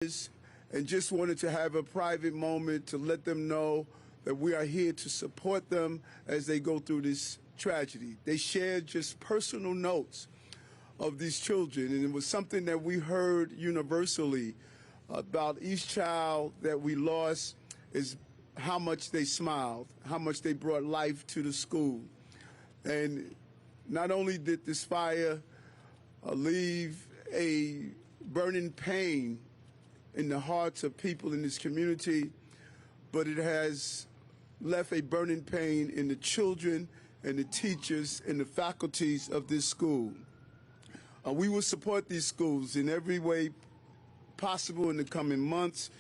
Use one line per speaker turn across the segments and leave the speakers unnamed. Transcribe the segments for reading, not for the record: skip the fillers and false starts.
and just wanted to have a private moment to let them know that we are here to support them as they go through this tragedy. They shared just personal notes of these children, and it was something that we heard universally about each child that we lost is how much they smiled, how much they brought life to the school. And not only did this fire leave a burning pain in the hearts of people in this community, but it has left a burning pain in the children and the teachers and the faculties of this school. We will support these schools in every way possible in the coming months.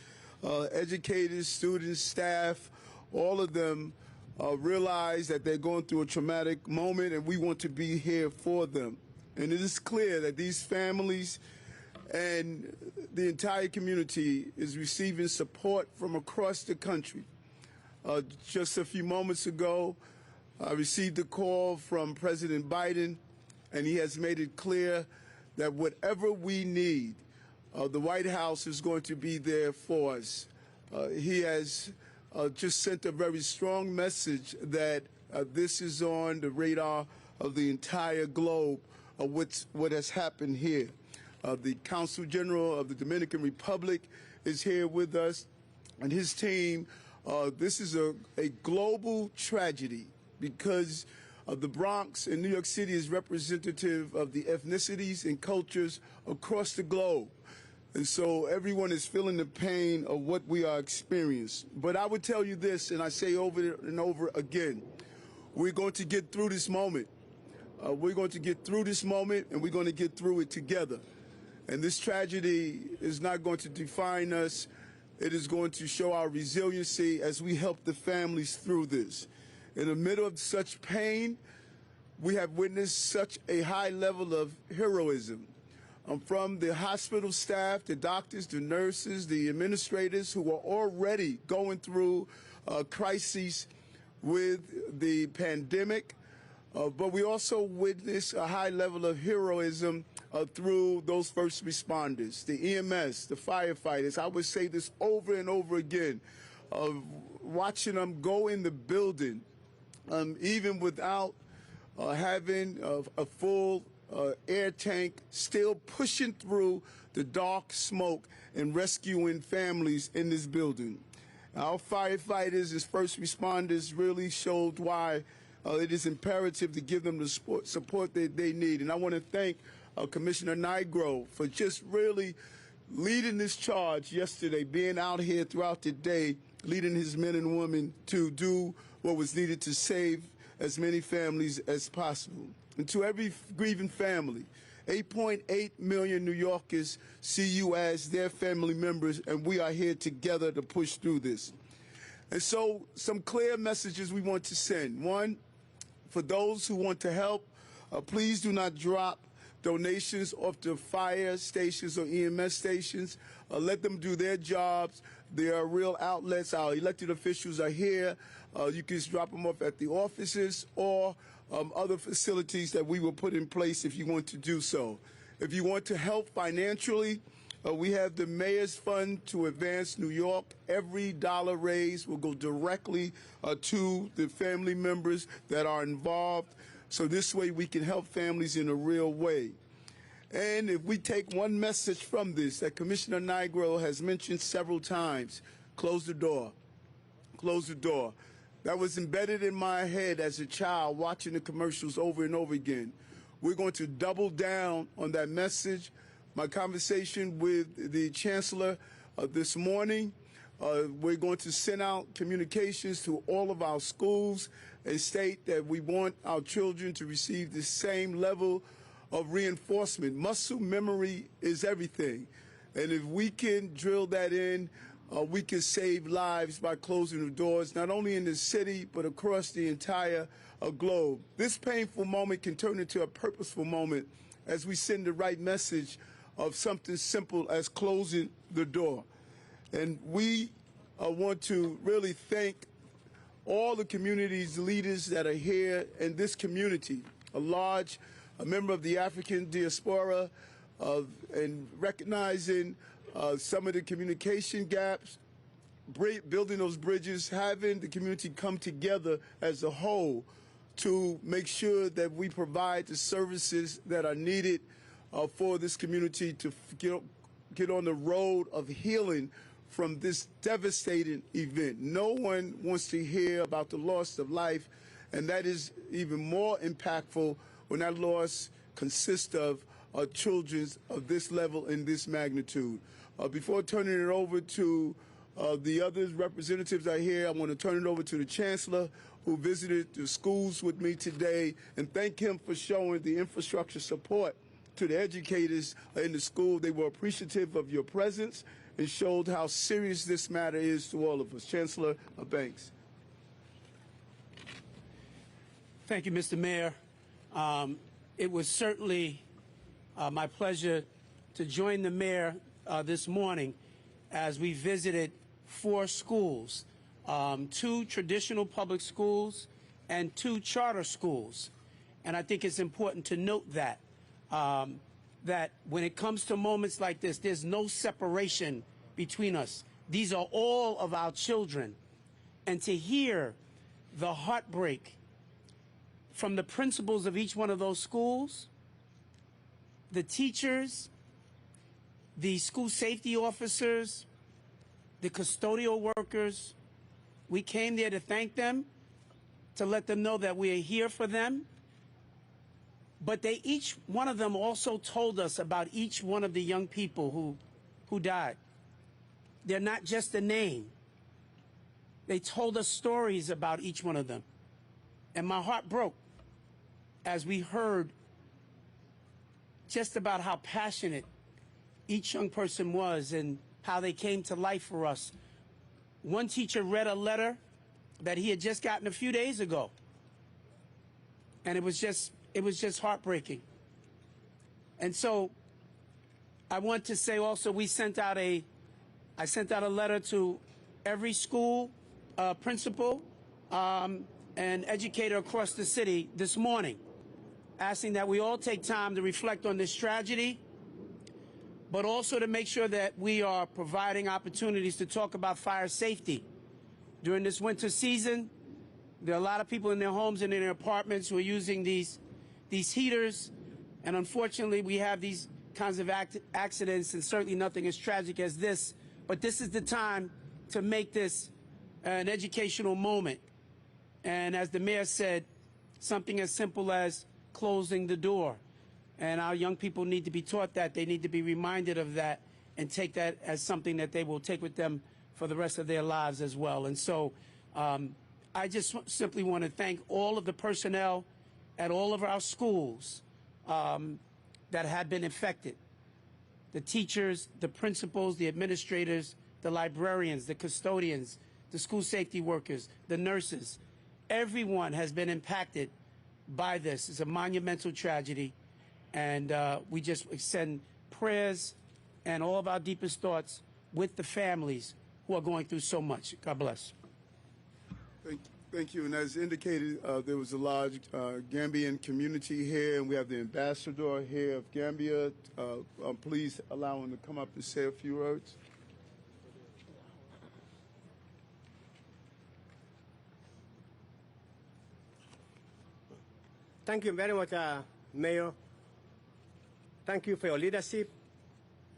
Educators, students, staff, all of them realize that they're going through a traumatic moment, and we want to be here for them. And it is clear that these families and the entire community is receiving support from across the country. Just a few moments ago, I received a call from President Biden, and he has made it clear that whatever we need, the White House is going to be there for us. He has just sent a very strong message that this is on the radar of the entire globe of what has happened here. The Consul General of the Dominican Republic is here with us, and his team. This is a global tragedy because the Bronx in New York City is representative of the ethnicities and cultures across the globe. And so everyone is feeling the pain of what we are experiencing. But I would tell you this, and I say over and over again, we're going to get through this moment. We're going to get through this moment, and we're going to get through it together. And this tragedy is not going to define us. It is going to show our resiliency as we help the families through this. In the middle of such pain, we have witnessed such a high level of heroism. From the hospital staff, the doctors, the nurses, the administrators who are already going through crises with the pandemic. But we also witness a high level of heroism through those first responders, the EMS, the firefighters. I would say this over and over again, watching them go in the building, even without having a full air tank, still pushing through the dark smoke and rescuing families in this building. Our firefighters as first responders really showed why it is imperative to give them the support that they need. And I want to thank Commissioner Nigro for just really leading this charge yesterday, being out here throughout the day, leading his men and women to do what was needed to save as many families as possible. And to every grieving family, 8.8 million New Yorkers see you as their family members, and we are here together to push through this. And so some clear messages we want to send. One, for those who want to help, please do not drop donations off the fire stations or EMS stations. Let them do their jobs. There are real outlets. Our elected officials are here. You can just drop them off at the offices or other facilities that we will put in place if you want to do so. If you want to help financially, we have the Mayor's Fund to Advance New York. Every dollar raised will go directly to the family members that are involved. So this way we can help families in a real way. And if we take one message from this that Commissioner Nigro has mentioned several times, close the door. Close the door. That was embedded in my head as a child watching the commercials over and over again. We're going to double down on that message. My conversation with the Chancellor this morning, we're going to send out communications to all of our schools and state that we want our children to receive the same level of reinforcement. Muscle memory is everything. And if we can drill that in, we can save lives by closing the doors, not only in the city, but across the entire globe. This painful moment can turn into a purposeful moment as we send the right message of something simple as closing the door. And we want to really thank all the community's leaders that are here in this community, a member of the African diaspora, and recognizing some of the communication gaps, building those bridges, having the community come together as a whole to make sure that we provide the services that are needed for this community to get on the road of healing from this devastating event. No one wants to hear about the loss of life, and that is even more impactful when that loss consists of children of this level and this magnitude. Before turning it over to the other representatives are here, I want to turn it over to the Chancellor, who visited the schools with me today, and thank him for showing the infrastructure support to the educators in the school. They were appreciative of your presence and showed how serious this matter is to all of us. Chancellor Banks.
Thank you, Mr. Mayor. It was certainly my pleasure to join the mayor this morning as we visited 4 schools, 2 traditional public schools and 2 charter schools. And I think it's important to note that, that when it comes to moments like this, there's no separation between us. These are all of our children. And to hear the heartbreak from the principals of each one of those schools, the teachers, the school safety officers, the custodial workers, we came there to thank them, to let them know that we are here for them. But they, each one of them also told us about each one of the young people who died. They're not just a name. They told us stories about each one of them. And my heart broke as we heard just about how passionate each young person was and how they came to life for us. One teacher read a letter that he had just gotten a few days ago. And it was just heartbreaking. And so I want to say also I sent out a letter to every school principal and educator across the city this morning, asking that we all take time to reflect on this tragedy, but also to make sure that we are providing opportunities to talk about fire safety. During this winter season, there are a lot of people in their homes and in their apartments who are using these heaters, and unfortunately we have these kinds of accidents, and certainly nothing as tragic as this, but this is the time to make this an educational moment. And as the mayor said, something as simple as closing the door. And our young people need to be taught that. They need to be reminded of that and take that as something that they will take with them for the rest of their lives as well. And so I just simply want to thank all of the personnel at all of our schools that have been affected. The teachers, the principals, the administrators, the librarians, the custodians, the school safety workers, the nurses. Everyone has been impacted by this. It's a monumental tragedy. And we just extend prayers and all of our deepest thoughts with the families who are going through so much. God bless.
Thank you. And as indicated, there was a large Gambian community here, and we have the ambassador here of Gambia. Please allow him to come up and say a few words.
Thank you very much, Mayor. Thank you for your leadership.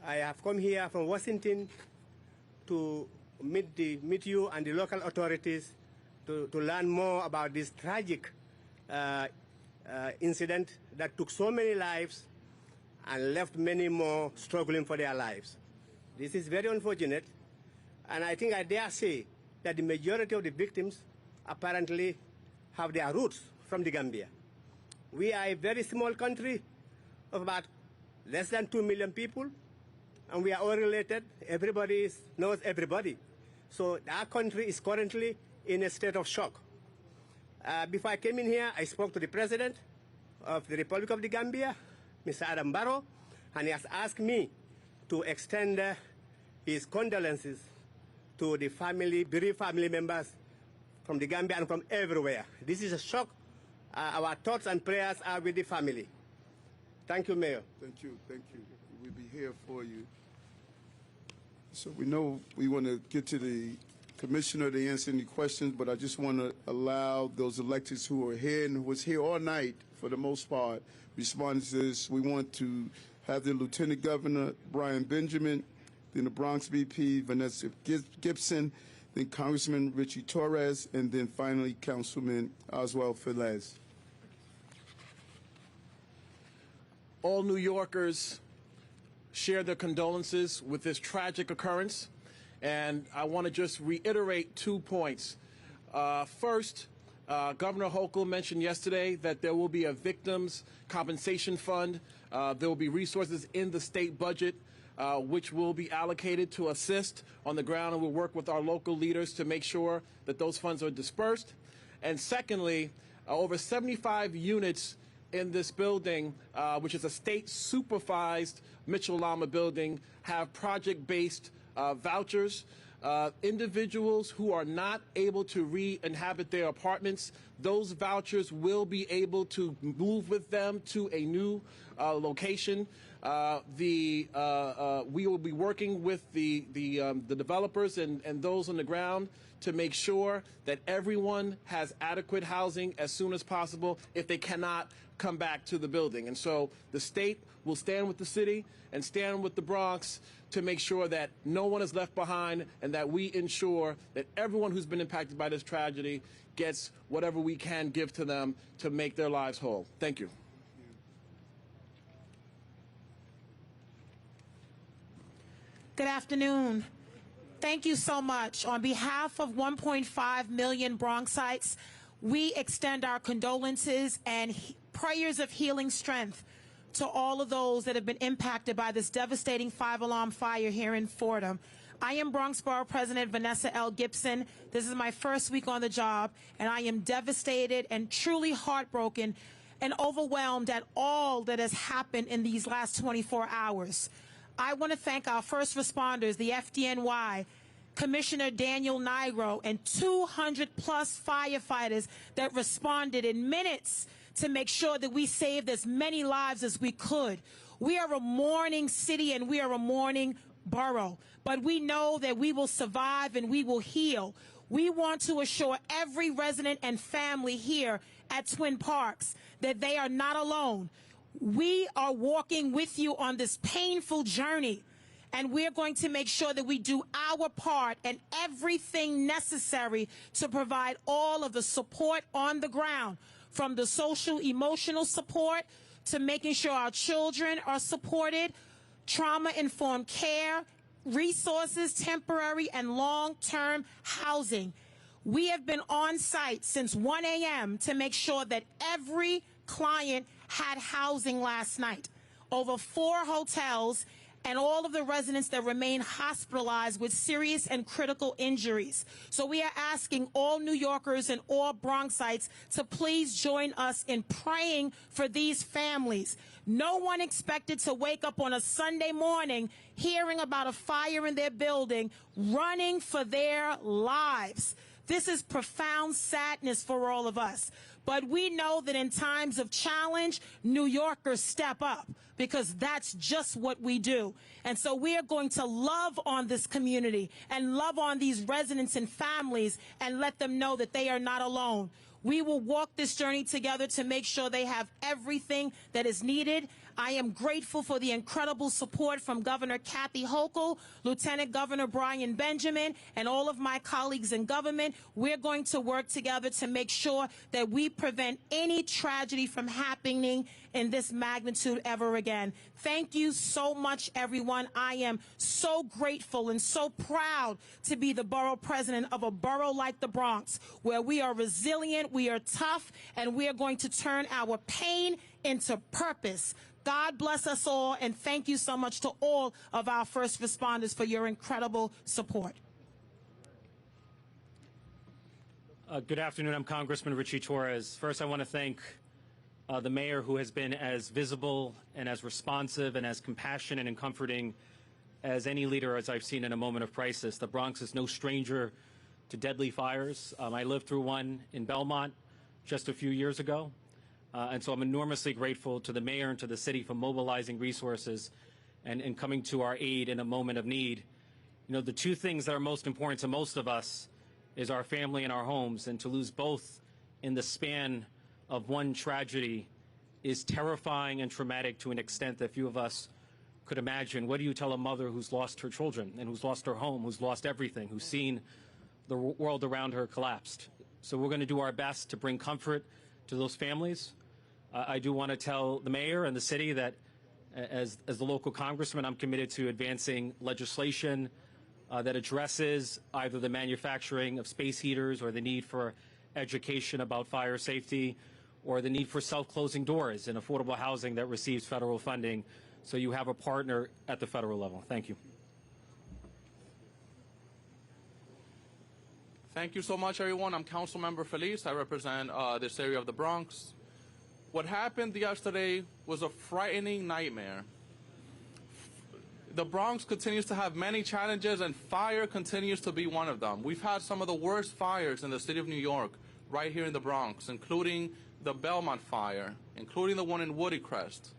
I have come here from Washington to meet you and the local authorities to learn more about this tragic incident that took so many lives and left many more struggling for their lives. This is very unfortunate, and I think I dare say that the majority of the victims apparently have their roots from the Gambia. We are a very small country of about less than 2 million people, and we are all related. Everybody knows everybody. So our country is currently in a state of shock. Before I came in here, I spoke to the President of the Republic of the Gambia, Mr. Adam Barrow, and he has asked me to extend his condolences to the bereaved family members from the Gambia and from everywhere. This is a shock. Our thoughts and prayers are with the family. Thank you, Mayor.
Thank you. Thank you. We'll be here for you. So we know we want to get to the commissioner to answer any questions, but I just want to allow those electeds who are here and who was here all night, for the most part, responding to this. We want to have the Lieutenant Governor, Brian Benjamin, then the Bronx VP, Vanessa Gibson, then Congressman Richie Torres, and then finally Councilman Oswald Velez.
All New Yorkers share their condolences with this tragic occurrence, and I want to just reiterate 2 points. First, Governor Hochul mentioned yesterday that there will be a victims compensation fund. There will be resources in the state budget which will be allocated to assist on the ground, and we'll work with our local leaders to make sure that those funds are dispersed. And secondly, over 75 units in this building, which is a state supervised Mitchell-Lama building, have project-based vouchers. Individuals who are not able to re-inhabit their apartments, those vouchers will be able to move with them to a new location. We will be working with the developers and those on the ground to make sure that everyone has adequate housing as soon as possible if they cannot come back to the building. And so the state will stand with the city and stand with the Bronx to make sure that no one is left behind and that we ensure that everyone who's been impacted by this tragedy gets whatever we can give to them to make their lives whole. Thank you.
Good afternoon. Thank you so much. On behalf of 1.5 million Bronxites, we extend our condolences and prayers of healing strength to all of those that have been impacted by this devastating 5-alarm fire here in Fordham. I am Bronx Borough President Vanessa L. Gibson. This is my first week on the job, and I am devastated and truly heartbroken and overwhelmed at all that has happened in these last 24 hours. I want to thank our first responders, the FDNY, Commissioner Daniel Nigro, and 200-plus firefighters that responded in minutes to make sure that we saved as many lives as we could. We are a mourning city and we are a mourning borough, but we know that we will survive and we will heal. We want to assure every resident and family here at Twin Parks that they are not alone. We are walking with you on this painful journey, and we're going to make sure that we do our part and everything necessary to provide all of the support on the ground, from the social, emotional support to making sure our children are supported, trauma-informed care, resources, temporary and long-term housing. We have been on site since 1 a.m. to make sure that every client had housing last night. Over 4 hotels and all of the residents that remain hospitalized with serious and critical injuries. So we are asking all New Yorkers and all Bronxites to please join us in praying for these families. No one expected to wake up on a Sunday morning hearing about a fire in their building, running for their lives. This is profound sadness for all of us. But we know that in times of challenge, New Yorkers step up, because that's just what we do. And so we are going to love on this community and love on these residents and families and let them know that they are not alone. We will walk this journey together to make sure they have everything that is needed. I am grateful for the incredible support from Governor Kathy Hochul, Lieutenant Governor Brian Benjamin, and all of my colleagues in government. We're going to work together to make sure that we prevent any tragedy from happening in this magnitude ever again. Thank you so much, everyone. I am so grateful and so proud to be the borough president of a borough like the Bronx, where we are resilient, we are tough, and we are going to turn our pain into purpose. God bless us all, and thank you so much to all of our first responders for your incredible support.
Good afternoon. I'm Congressman Richie Torres. First, I want to thank the mayor, who has been as visible and as responsive and as compassionate and comforting as any leader as I've seen in a moment of crisis. The Bronx is no stranger to deadly fires. I lived through one in Belmont just a few years ago. And so I'm enormously grateful to the mayor and to the city for mobilizing resources and coming to our aid in a moment of need. You know, the two things that are most important to most of us is our family and our homes, and to lose both in the span of one tragedy is terrifying and traumatic to an extent that few of us could imagine. What do you tell a mother who's lost her children and who's lost her home, who's lost everything, who's seen the world around her collapsed? So we're going to do our best to bring comfort to those families. I do want to tell the mayor and the city that as the local congressman, I'm committed to advancing legislation that addresses either the manufacturing of space heaters or the need for education about fire safety or the need for self-closing doors in affordable housing that receives federal funding, so you have a partner at the federal level. Thank you.
Thank you so much, everyone. I'm Councilmember Feliz. I represent this area of the Bronx. What happened yesterday was a frightening nightmare. The Bronx continues to have many challenges, and fire continues to be one of them. We've had some of the worst fires in the city of New York right here in the Bronx, including the Belmont fire, including the one in Woody Crest,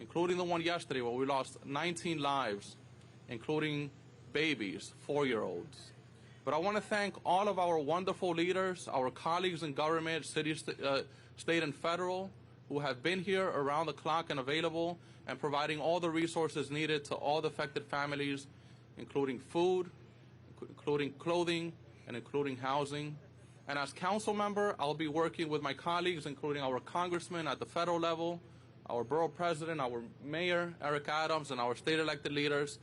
including the one yesterday where we lost 19 lives, including babies, 4-year-olds. But I want to thank all of our wonderful leaders, our colleagues in government, city, state, and federal, who have been here around the clock and available and providing all the resources needed to all the affected families, including food, including clothing, and including housing. And as council member, I'll be working with my colleagues, including our congressman at the federal level, our borough president, our mayor, Eric Adams, and our state elected leaders,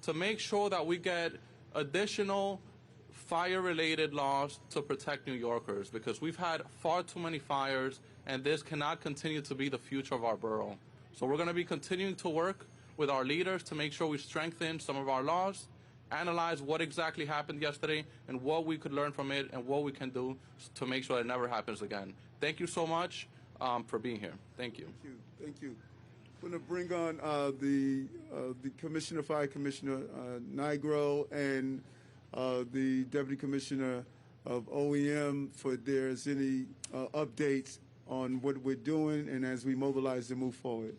to make sure that we get additional fire-related laws to protect New Yorkers, because we've had far too many fires, and this cannot continue to be the future of our borough. So we're going to be continuing to work with our leaders to make sure we strengthen some of our laws, analyze what exactly happened yesterday and what we could learn from it and what we can do to make sure it never happens again. Thank you so much for being here. Thank you.
Thank you. Thank you. I'm going to bring on the Commissioner, Fire Commissioner Nigro, and the Deputy Commissioner of OEM for if there's any updates on what we're doing and as we mobilize to move forward.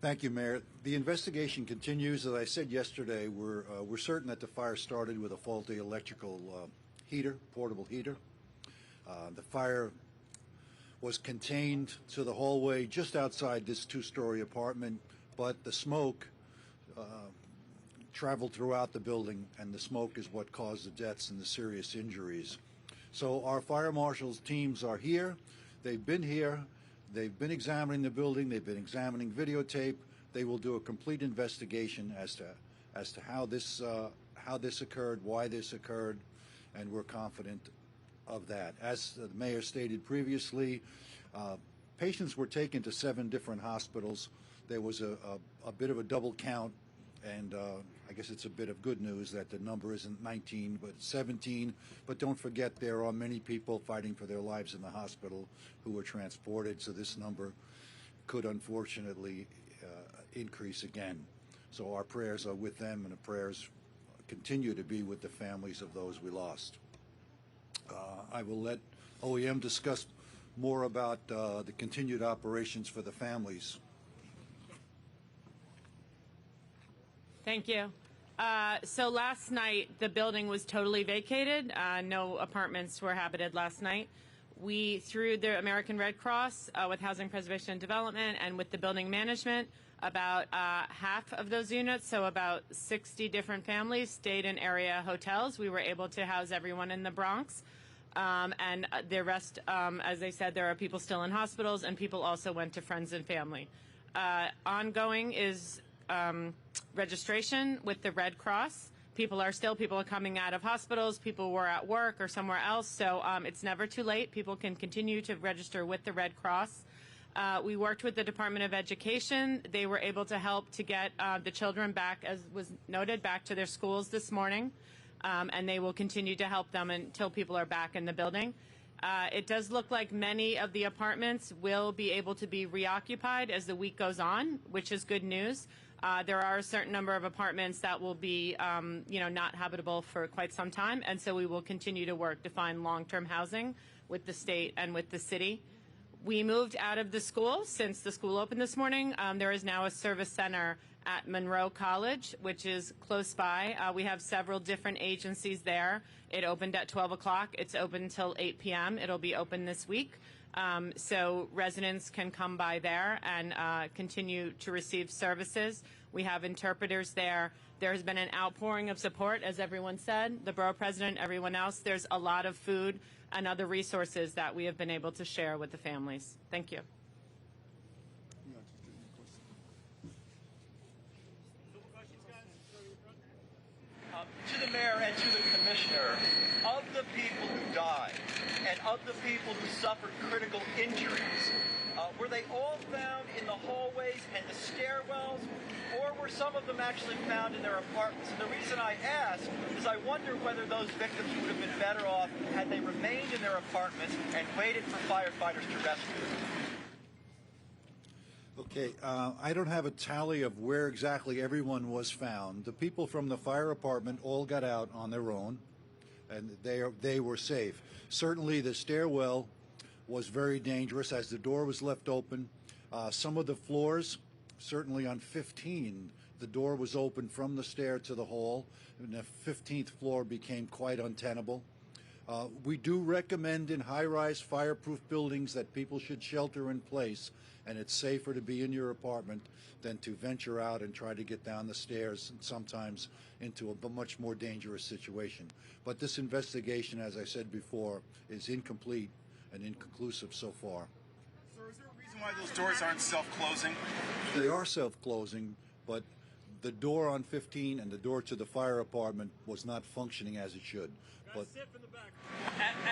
Thank you, Mayor. The investigation continues. As I said yesterday, we're certain that the fire started with a faulty electrical heater, portable heater. The fire was contained to the hallway just outside this two-story apartment, but the smoke traveled throughout the building, and the smoke is what caused the deaths and the serious injuries. So our fire marshals teams are here. They've been here. They've been examining the building. They've been examining videotape. They will do a complete investigation as to how this occurred, why this occurred, and we're confident of that. As the mayor stated previously, patients were taken to 7 different hospitals. There was a bit of a double count, and I guess it's a bit of good news that the number isn't 19 but 17. But don't forget, there are many people fighting for their lives in the hospital who were transported, so this number could unfortunately increase again. So our prayers are with them, and the prayers continue to be with the families of those we lost. I will let OEM discuss more about the continued operations for the families.
Thank you. So last night, the building was totally vacated. No apartments were habited last night. We, through the American Red Cross, with Housing Preservation and Development, and with the building management, about half of those units, so about 60 different families, stayed in area hotels. We were able to house everyone in the Bronx. And the rest, as I said, there are people still in hospitals, and people also went to friends and family. Ongoing is registration with the Red Cross. People are coming out of hospitals, people were at work or somewhere else, so it's never too late. People can continue to register with the Red Cross. We worked with the Department of Education. They were able to help to get the children back, as was noted, back to their schools this morning, and they will continue to help them until people are back in the building. It does look like many of the apartments will be able to be reoccupied as the week goes on, which is good news. There are a certain number of apartments that will be, not habitable for quite some time, and so we will continue to work to find long-term housing with the state and with the city. We moved out of the school since the school opened this morning. There is now a service center at Monroe College, which is close by. We have several different agencies there. It opened at 12 o'clock. It's open until 8 p.m. It'll be open this week. So residents can come by there and continue to receive services. We have interpreters there. There has been an outpouring of support, as everyone said, the borough president, everyone else. There's a lot of food and other resources that we have been able to share with the families. Thank you.
To the mayor and to the commissioner, of the people who died and of the people who suffered critical injuries, were they all found in the hallways and the stairwells, or were some of them actually found in their apartments? And the reason I ask is I wonder whether those victims would have been better off had they remained in their apartments and waited for firefighters to rescue them.
Okay, I don't have a tally of where exactly everyone was found. The people from the fire department all got out on their own, and they were safe. Certainly the stairwell was very dangerous as the door was left open. Some of the floors, certainly on 15, the door was open from the stair to the hall, and the 15th floor became quite untenable. We do recommend in high-rise fireproof buildings that people should shelter in place, and it's safer to be in your apartment than to venture out and try to get down the stairs and sometimes into a much more dangerous situation. But this investigation, as I said before, is incomplete and inconclusive so far.
Sir, is there a reason why those doors aren't self-closing?
They are self-closing, but the door on 15 and the door to the fire apartment was not functioning as it should. But
As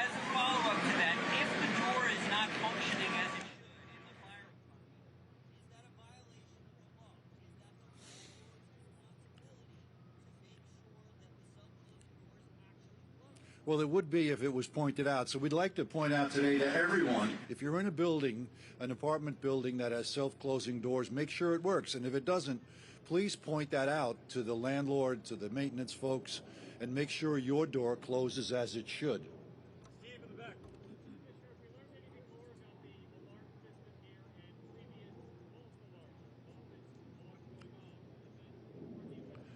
a follow-up to that, if the door is not functioning as it should in the fire department, is that a violation of the law? Is that the responsibility to make sure that the self-closing doors actually close?
well, it would be if it was pointed out. So we'd like to point out today to everyone, if you're in a building, an apartment building that has self-closing doors, make sure it works. And if it doesn't, please point that out to the landlord, to the maintenance folks, and make sure your door closes as it should.
Steve in the back. Commissioner, if we learned anything more about the alarm system here and previous false alarms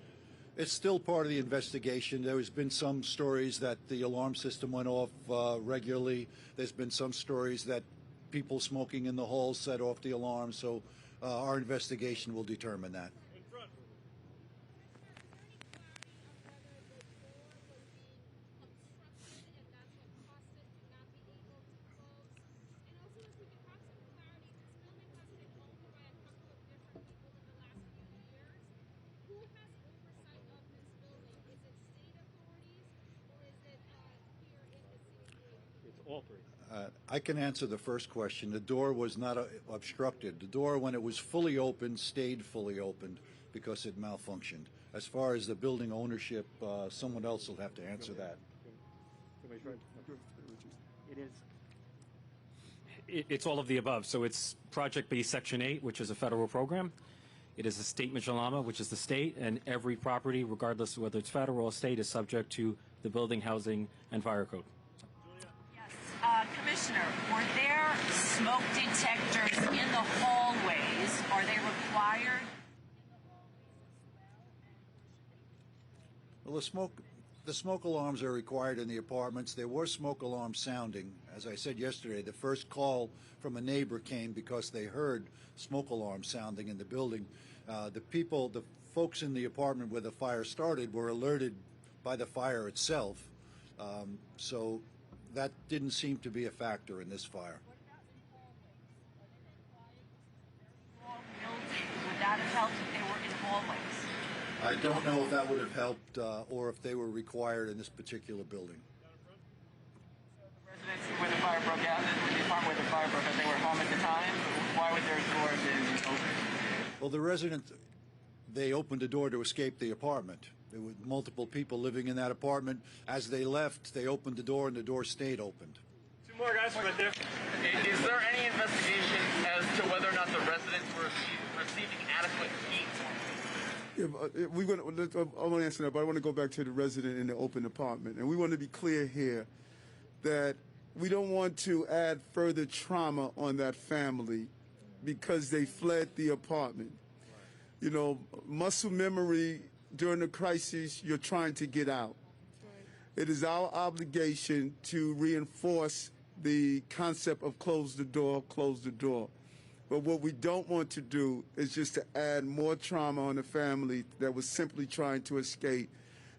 It's still part of the investigation. There has been some stories that the alarm system went off regularly. There's been some stories that people smoking in the halls set off the alarm. So our investigation will determine that.
in front.
All three.
I can answer the first question. The door was not obstructed. The door, when it was fully opened, stayed fully opened because it malfunctioned. As far as the building ownership, someone else will have to answer that.
It's all of the above. So it's Project B Section 8, which is a federal program. It is a state Michelama, which is the state, and every property, regardless of whether it's federal or state, is subject to the building, housing, and fire code.
Commissioner, were there smoke detectors in the hallways? Are they required?
Well, the smoke alarms are required in the apartments. There were smoke alarms sounding. As I said yesterday, the first call from a neighbor came because they heard smoke alarms sounding in the building. The folks in the apartment where the fire started were alerted by the fire itself. So that didn't seem to be a factor in this fire.
Would that have helped if they were in hallways?
I don't know if that would have helped or if they were required in this particular building.
Residents where the fire broke out, the apartment where the fire broke out, they were home at the time. Why would their doors be open?
Well, the resident, they opened the door to escape the apartment. There were multiple people living in that apartment. As they left, they opened the door and the door stayed opened.
Two more guys right there.
Is there any investigation as to whether or not the residents were receiving adequate heat?
I want to answer that, but I want to go back to the resident in the open apartment. And we want to be clear here that we don't want to add further trauma on that family because they fled the apartment. You know, muscle memory during a crisis, you're trying to get out. It is our obligation to reinforce the concept of close the door, close the door. But what we don't want to do is just to add more trauma on a family that was simply trying to escape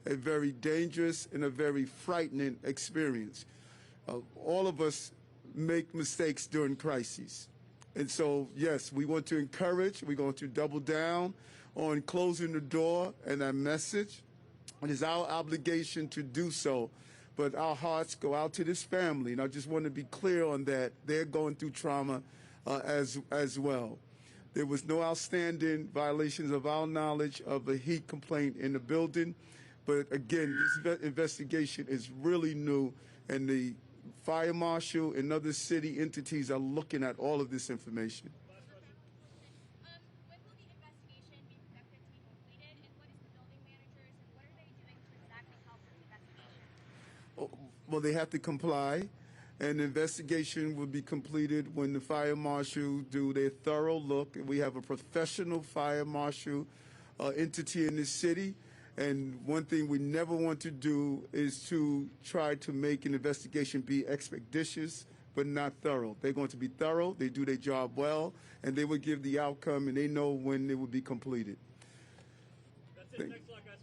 a very dangerous and a very frightening experience. All of us make mistakes during crises. And so, yes, we want to encourage, we're going to double down on closing the door and that message. It is our obligation to do so. But our hearts go out to this family, and I just want to be clear on that. They're going through trauma as well. There was no outstanding violations of our knowledge of a heat complaint in the building. But again, this investigation is really new, and the fire marshal and other city entities are looking at all of this information.
When will the investigation be expected to be completed, and what is the building managers, and what are they doing to exactly help with the investigation?
Well, they have to comply, and the investigation will be completed when the fire marshal do their thorough look. We have a professional fire marshal entity in this city, and one thing we never want to do is to try to make an investigation be expeditious but not thorough. They're going to be thorough, they do their job well, and they will give the outcome, and they know when it will be completed.
That's it. Thanks a lot, guys.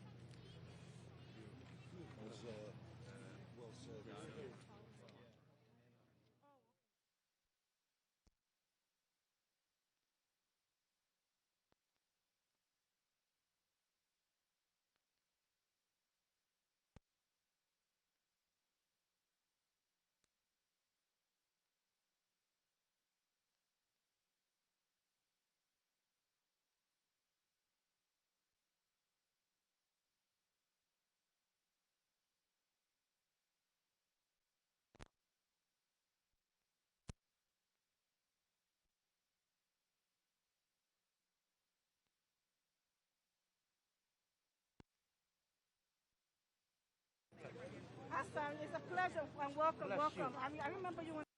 Hassan, it's a pleasure and welcome. I remember you.